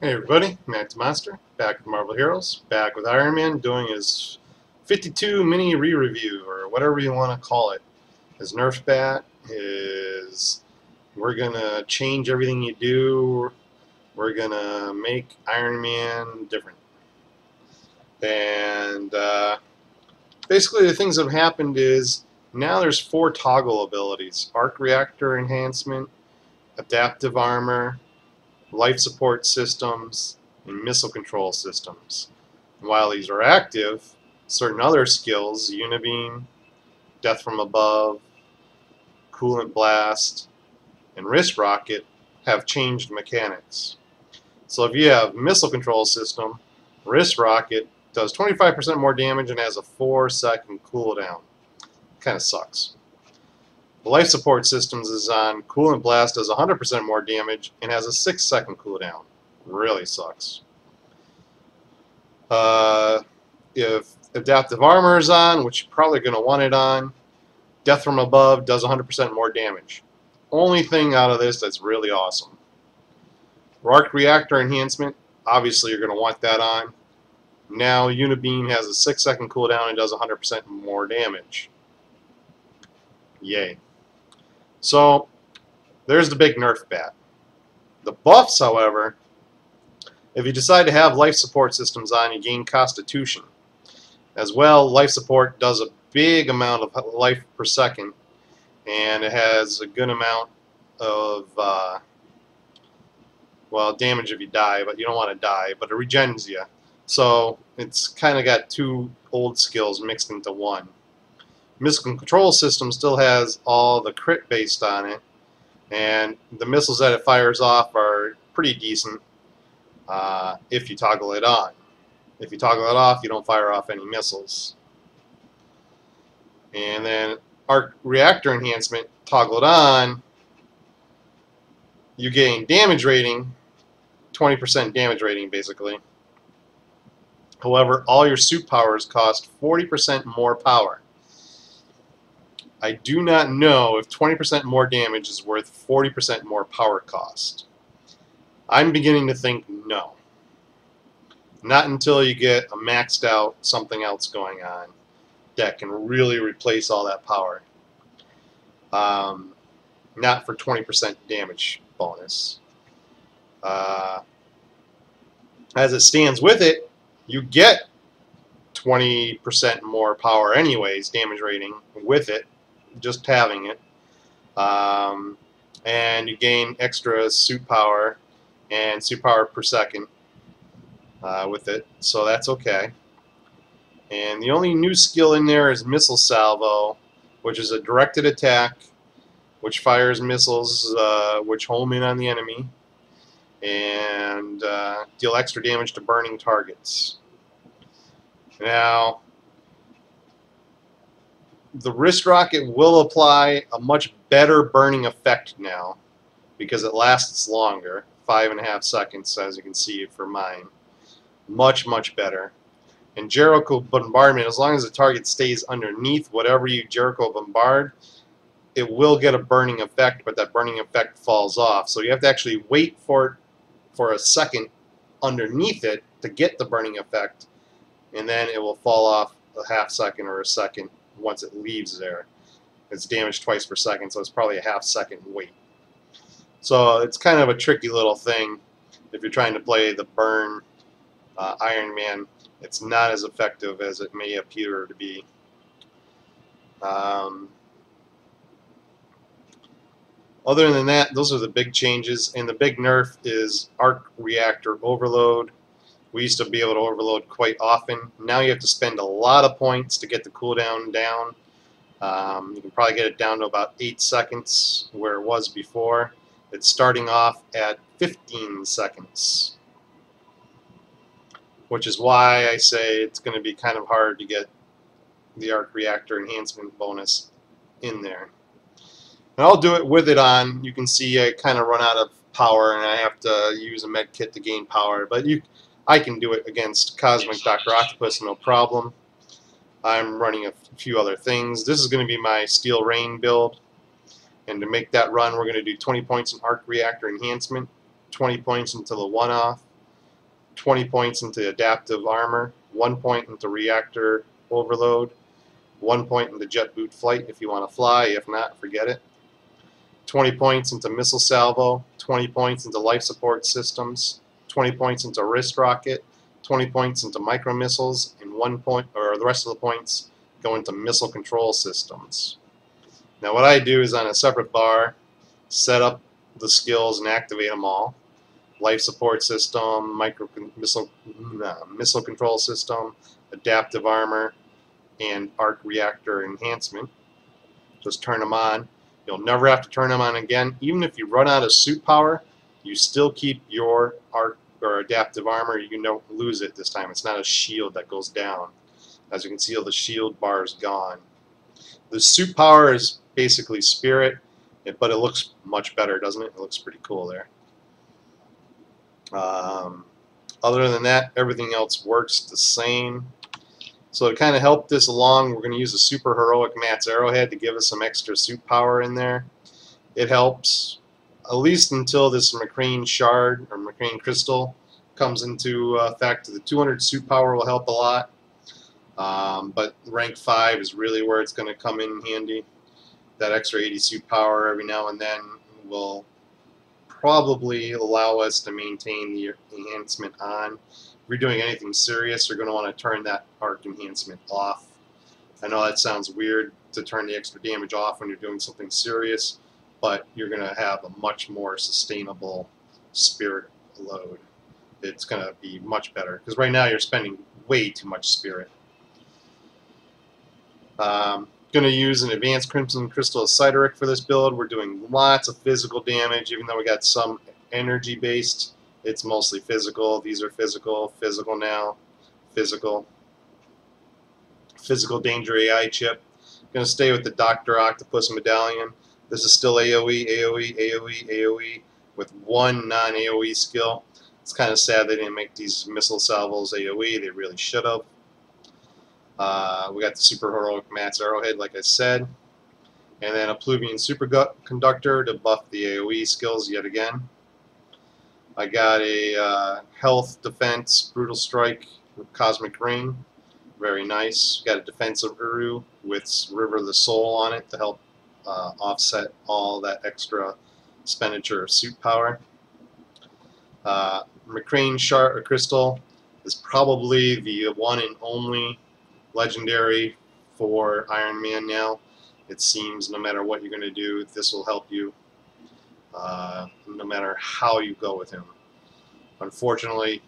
Hey everybody, Matt Demaster, back with Marvel Heroes, back with Iron Man, doing his 52 mini re-review, or whatever you want to call it. His Nerf bat, we're gonna change everything you do, we're gonna make Iron Man different. And basically the things that have happened is, now there's 4 toggle abilities: Arc Reactor Enhancement, Adaptive Armor, Life Support Systems, and Missile Control Systems. And while these are active, certain other skills, Unibeam, Death from Above, Coolant Blast, and Wrist Rocket, have changed mechanics. So if you have Missile Control System, Wrist Rocket does 25% more damage and has a 4-second cooldown. Kind of sucks. The Life Support Systems is on Coolant Blast, does 100% more damage and has a 6-second cooldown. Really sucks. If Adaptive Armor is on, which you're probably going to want it on, Death from Above does 100% more damage. Only thing out of this that's really awesome. Arc Reactor Enhancement, obviously you're going to want that on. Now Unibeam has a 6-second cooldown and does 100% more damage. Yay. So, there's the big Nerf bat. The buffs, however, if you decide to have life support systems on, you gain Constitution. As well, life support does a big amount of life per second, and it has a good amount of, well, damage if you die, but you don't want to die, but it regens you. So, it's kind of got 2 old skills mixed into one. Missile Control System still has all the crit based on it, and the missiles that it fires off are pretty decent if you toggle it on. If you toggle it off, you don't fire off any missiles. And then Arc Reactor Enhancement, toggle it on, you gain damage rating, 20% damage rating basically. However, all your suit powers cost 40% more power. I do not know if 20% more damage is worth 40% more power cost. I'm beginning to think no. Not until you get a maxed out something else going on that can really replace all that power. Not for 20% damage bonus. As it stands with it, you get 20% more power anyways, damage rating, with it, just having it. And you gain extra suit power and suit power per second with it, so that's okay. And the only new skill in there is Missile Salvo, which is a directed attack which fires missiles which home in on the enemy and deal extra damage to burning targets. Now, the Wrist Rocket will apply a much better burning effect now because it lasts longer, 5.5 seconds, as you can see for mine. Much, much better. And Jericho Bombardment, as long as the target stays underneath whatever you Jericho bombard, it will get a burning effect, but that burning effect falls off. So you have to actually wait for a second underneath it to get the burning effect, and then it will fall off a half second or a second once it leaves there. It's damaged twice per second, so it's probably a half second wait. So it's kind of a tricky little thing if you're trying to play the burn Iron Man. It's not as effective as it may appear to be. Other than that, those are the big changes, and the big nerf is Arc Reactor Overload. We used to be able to overload quite often. Now you have to spend a lot of points to get the cooldown down. You can probably get it down to about 8 seconds where it was before. It's starting off at 15 seconds, which is why I say it's going to be kind of hard to get the Arc Reactor Enhancement bonus in there. And I'll do it with it on. You can see I kind of run out of power and I have to use a med kit to gain power, but I can do it against Cosmic Dr. Octopus no problem. I'm running a few other things. This is going to be my Steel Rain build, and to make that run we're going to do 20 points in Arc Reactor Enhancement, 20 points into the one-off, 20 points into adaptive armor, 1 point into reactor overload, 1 point into jet boot flight if you want to fly. If not, forget it. 20 points into missile salvo, 20 points into life support systems, 20 points into wrist rocket, 20 points into micro missiles, and 1 point, or the rest of the points go into missile control systems. Now what I do is on a separate bar, set up the skills and activate them all. Life support system, missile control system, adaptive armor, and arc reactor enhancement. Just turn them on. You'll never have to turn them on again. Even if you run out of suit power, you still keep your arc or adaptive armor. You don't lose it this time. It's not a shield that goes down. As you can see, the shield bar is gone. The suit power is basically spirit, but it looks much better, doesn't it? It looks pretty cool there. Other than that, everything else works the same. So to kind of help this along, we're going to use a super heroic Matt's Arrowhead to give us some extra suit power in there. It helps at least until this McCrane shard or McCrane crystal comes into effect. The 200 suit power will help a lot, but rank 5 is really where it's going to come in handy. That extra 80 suit power every now and then will probably allow us to maintain the enhancement on. If you're doing anything serious, you're going to want to turn that arc enhancement off. I know that sounds weird to turn the extra damage off when you're doing something serious, but you're going to have a much more sustainable spirit load. It's going to be much better, because right now you're spending way too much spirit. Going to use an advanced Crimson Crystal Sideric for this build. We're doing lots of physical damage, even though we got some energy based. It's mostly physical. These are physical now, physical danger AI chip. Going to stay with the Dr. Octopus Medallion. This is still AoE, AoE, AoE, AoE with one non-AoE skill. It's kind of sad they didn't make these missile salvos AoE. They really should have. We got the super heroic Matt's Arrowhead, like I said, and then a Pluvian Superconductor to buff the AoE skills yet again. I got a health defense Brutal Strike with Cosmic Ring, very nice. Got a defensive Uru with River of the Soul on it to help offset all that extra expenditure of suit power. McCrane Shard or Crystal is probably the one and only legendary for Iron Man now. It seems no matter what you're going to do, this will help you no matter how you go with him. Unfortunately,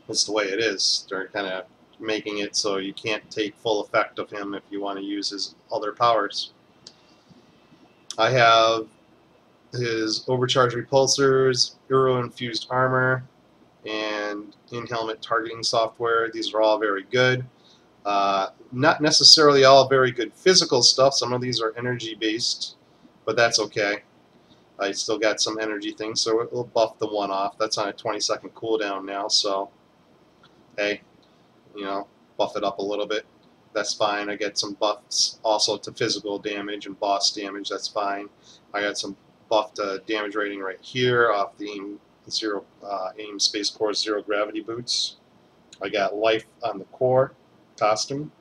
it's the way it is. They're kind of making it so you can't take full effect of him if you want to use his other powers. I have his overcharged repulsors, Uro-infused armor, and in-helmet targeting software. These are all very good. Not necessarily all very good physical stuff. Some of these are energy based, but that's okay. I still got some energy things, so it will buff the one off. That's on a 20-second cooldown now, so hey, you know, buff it up a little bit. That's fine. I get some buffs also to physical damage and boss damage. That's fine. I got some buff to damage rating right here off the AIM Space Core's Zero Gravity boots. I got life on the core costume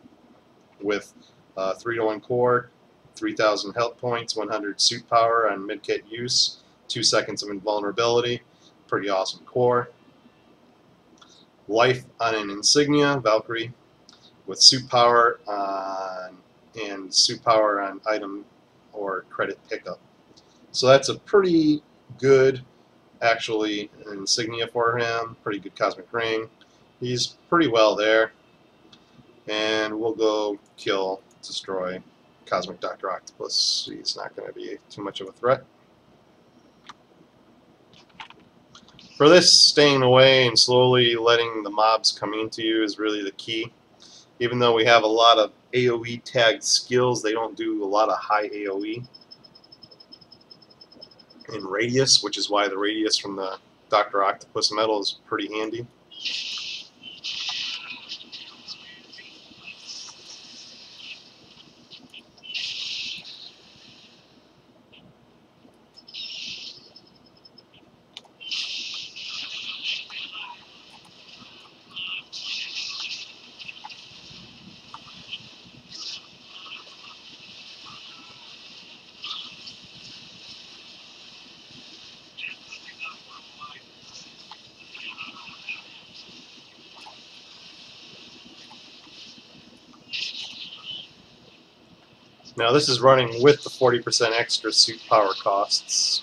with 3-to-1 core, 3,000 health points, 100 suit power on mid-kit use, 2 seconds of invulnerability. Pretty awesome core. Life on an insignia, Valkyrie, with suit power on and suit power on item or credit pickup. So that's a pretty good, actually, insignia for him. Pretty good cosmic ring. He's pretty well there. And we'll go kill, destroy Cosmic Dr. Octopus. He's not going to be too much of a threat. For this, staying away and slowly letting the mobs come into you is really the key. Even though we have a lot of AoE tagged skills, they don't do a lot of high AoE in radius, which is why the radius from the Dr. Octopus medal is pretty handy. Now this is running with the 40% extra suit power costs.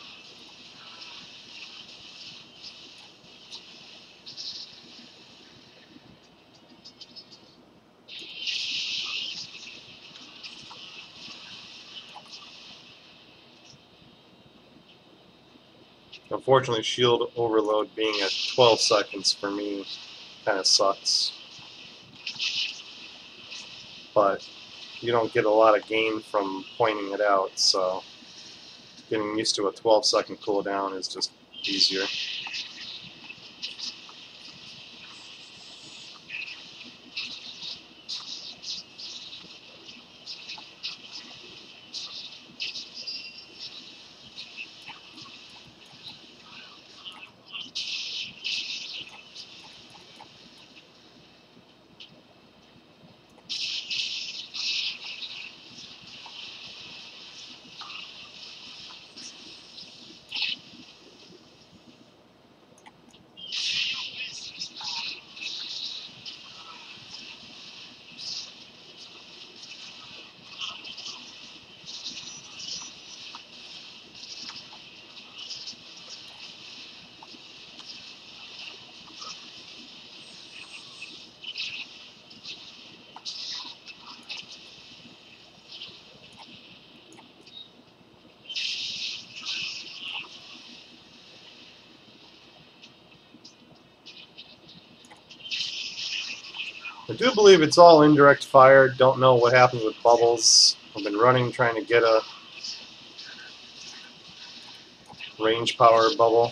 Unfortunately, shield overload being at 12 seconds for me kind of sucks. But you don't get a lot of gain from pointing it out, so getting used to a 12-second cooldown is just easier. I do believe it's all indirect fire. Don't know what happens with bubbles. I've been running trying to get a range power bubble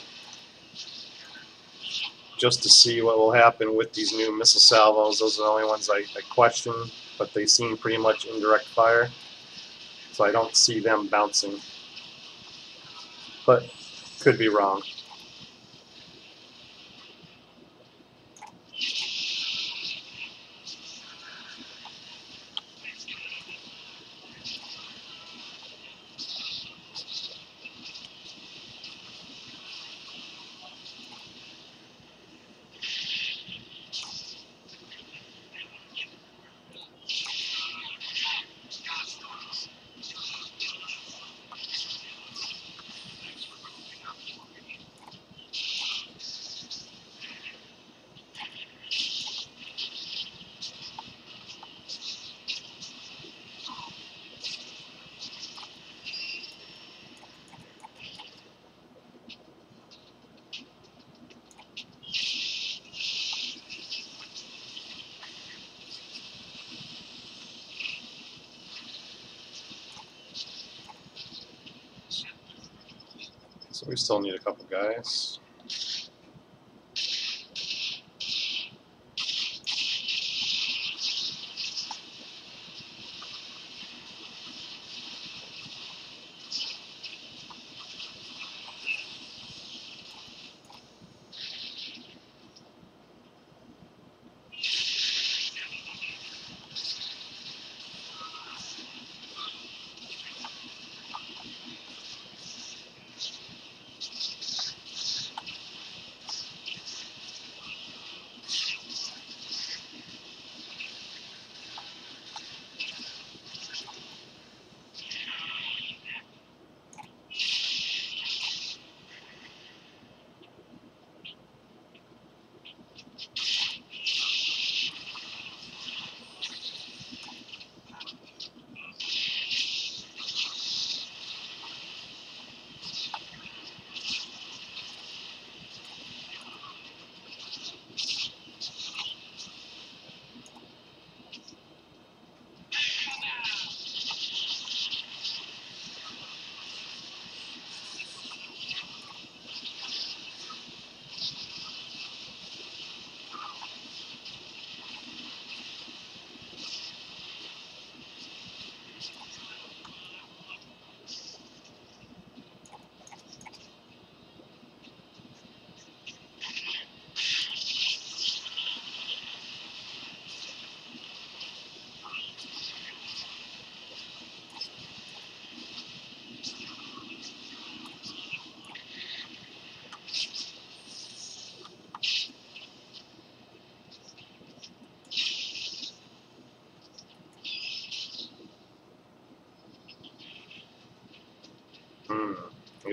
just to see what will happen with these new missile salvos. Those are the only ones I question, but they seem pretty much indirect fire, so I don't see them bouncing. But could be wrong. So we still need a couple guys.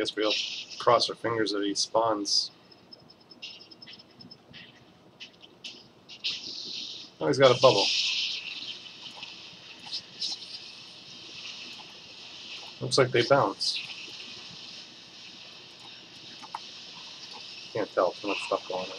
guess we'll cross our fingers that he spawns. Oh, he's got a bubble. Looks like they bounce. Can't tell, too much stuff going on.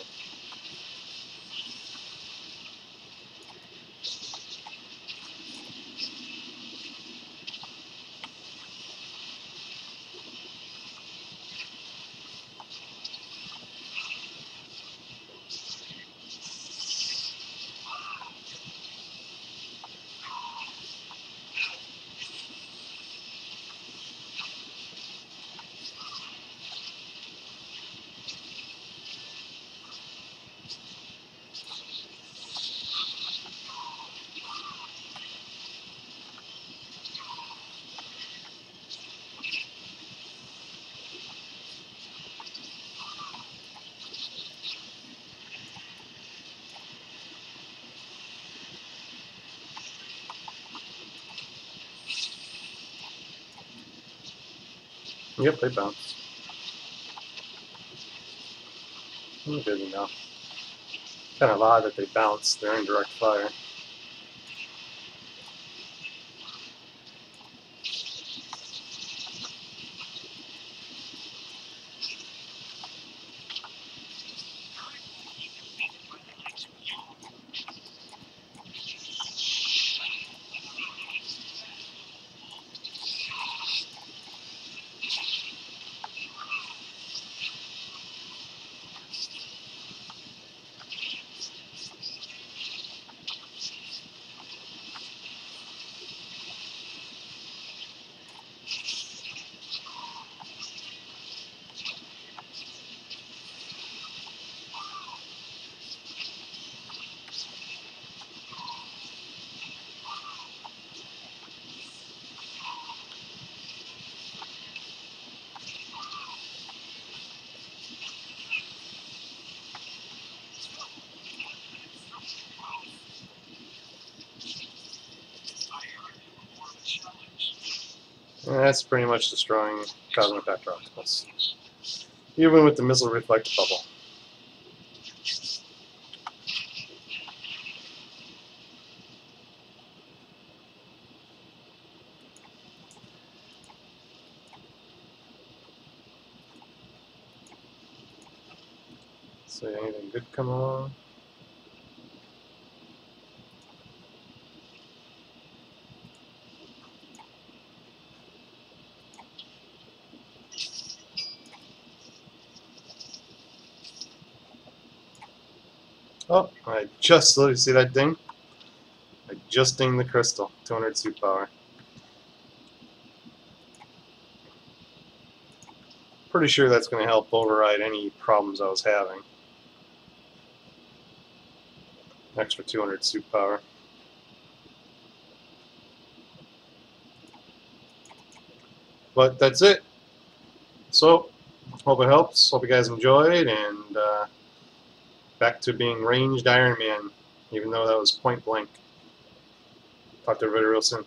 Yep, they bounce. Good enough. Kind of odd that they bounce. They're in direct fire. And that's pretty much destroying Cosmic Vector Octopus. Even with the Missile Reflect bubble. So anything good come along? Oh, I just see that ding? I just dinged the crystal. 200 suit power. Pretty sure that's going to help override any problems I was having. Extra 200 suit power. But that's it. So, hope it helps. Hope you guys enjoyed, and back to being ranged Iron Man, even though that was point blank. Talk to everybody real soon.